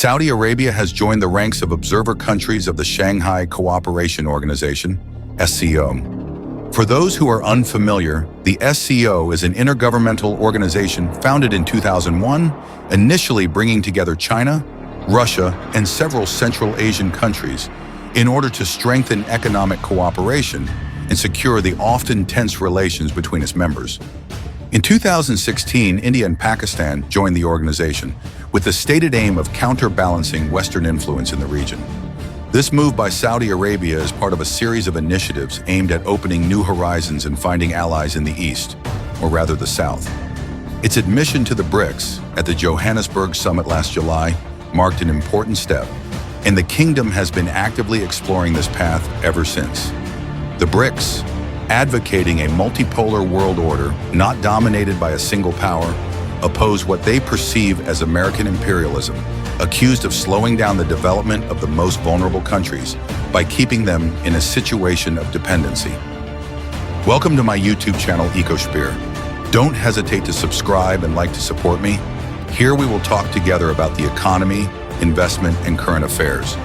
Saudi Arabia has joined the ranks of observer countries of the Shanghai Cooperation Organization, SCO. For those who are unfamiliar, the SCO is an intergovernmental organization founded in 2001, initially bringing together China, Russia, and several Central Asian countries in order to strengthen economic cooperation and secure the often tense relations between its members. In 2016, India and Pakistan joined the organization with the stated aim of counterbalancing Western influence in the region. This move by Saudi Arabia is part of a series of initiatives aimed at opening new horizons and finding allies in the East, or rather the South. Its admission to the Brics at the Johannesburg summit last July marked an important step, and the kingdom has been actively exploring this path ever since. The Brics, advocating a multipolar world order not dominated by a single power, oppose what they perceive as American imperialism, accused of slowing down the development of the most vulnerable countries by keeping them in a situation of dependency. Welcome to my YouTube channel, EcoSpear. Don't hesitate to subscribe and like to support me. Here we will talk together about the economy, investment, and current affairs.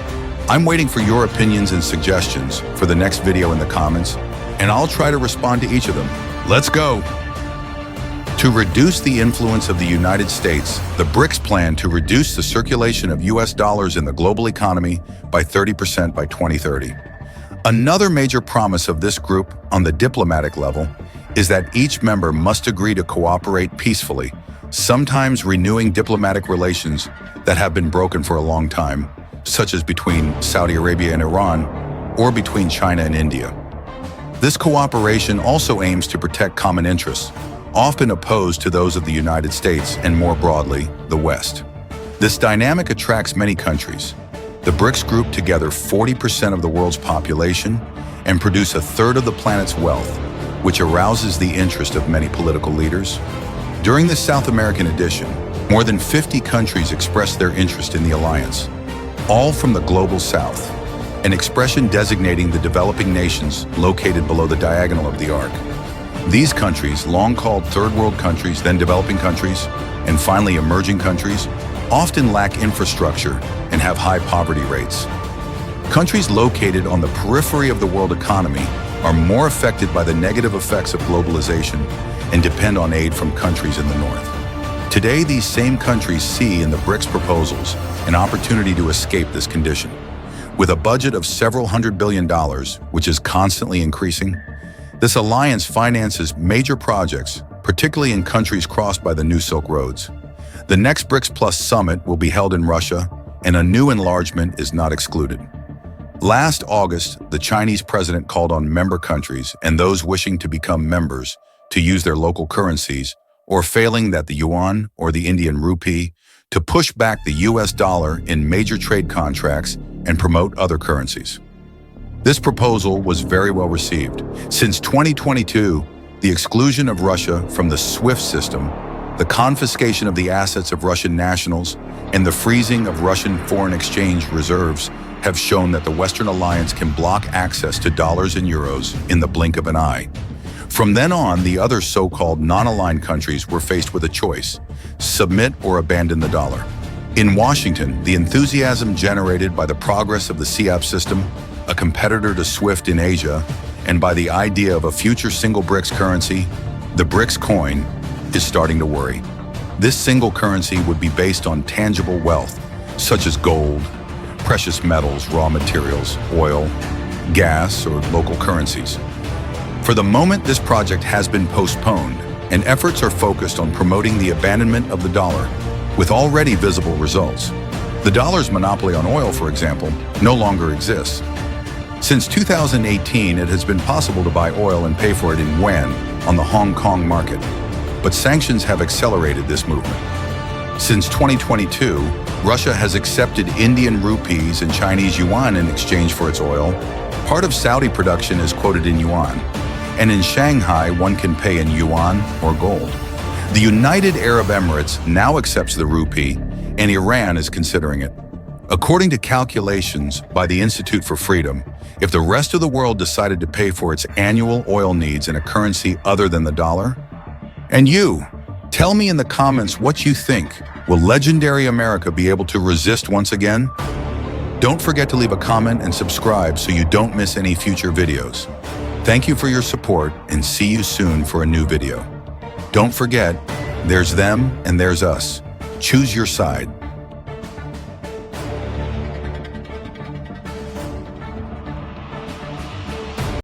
I'm waiting for your opinions and suggestions for the next video in the comments, and I'll try to respond to each of them. Let's go! To reduce the influence of the United States, the Brics plan to reduce the circulation of US dollars in the global economy by 30% by 2030. Another major promise of this group on the diplomatic level is that each member must agree to cooperate peacefully, sometimes renewing diplomatic relations that have been broken for a long time, such as between Saudi Arabia and Iran, or between China and India. This cooperation also aims to protect common interests, often opposed to those of the United States and, more broadly, the West. This dynamic attracts many countries. The Brics group together 40% of the world's population and produce a third of the planet's wealth, which arouses the interest of many political leaders. During the South American edition, more than 50 countries expressed their interest in the alliance, all from the global South, an expression designating the developing nations located below the diagonal of the arc. These countries, long called third world countries, then developing countries, and finally emerging countries, often lack infrastructure and have high poverty rates. Countries located on the periphery of the world economy are more affected by the negative effects of globalization and depend on aid from countries in the north. Today, these same countries see in the Brics proposals an opportunity to escape this condition. With a budget of several $100 billion, which is constantly increasing, this alliance finances major projects, particularly in countries crossed by the new Silk Roads. The next Brics Plus summit will be held in Russia, and a new enlargement is not excluded. Last August, the Chinese president called on member countries and those wishing to become members to use their local currencies, or failing that the yuan or the Indian rupee, to push back the US dollar in major trade contracts and promote other currencies. This proposal was very well received. Since 2022, the exclusion of Russia from the SWIFT system, the confiscation of the assets of Russian nationals, and the freezing of Russian foreign exchange reserves have shown that the Western alliance can block access to dollars and euros in the blink of an eye. From then on, the other so-called non-aligned countries were faced with a choice: submit or abandon the dollar. In Washington, the enthusiasm generated by the progress of the CEAP system, a competitor to SWIFT in Asia, and by the idea of a future single Brics currency, the Brics coin, is starting to worry. This single currency would be based on tangible wealth, such as gold, precious metals, raw materials, oil, gas, or local currencies. For the moment, this project has been postponed, and efforts are focused on promoting the abandonment of the dollar, with already visible results. The dollar's monopoly on oil, for example, no longer exists. Since 2018, it has been possible to buy oil and pay for it in yuan on the Hong Kong market, but sanctions have accelerated this movement. Since 2022, Russia has accepted Indian rupees and Chinese yuan in exchange for its oil. Part of Saudi production is quoted in yuan, and in Shanghai, one can pay in yuan or gold. The United Arab Emirates now accepts the rupee, and Iran is considering it. According to calculations by the Institute for Freedom, if the rest of the world decided to pay for its annual oil needs in a currency other than the dollar, and you, Tell me in the comments what you think. Will legendary America be able to resist once again? Don't forget to leave a comment and subscribe so you don't miss any future videos. Thank you for your support and see you soon for a new video. Don't forget, there's them and there's us. Choose your side.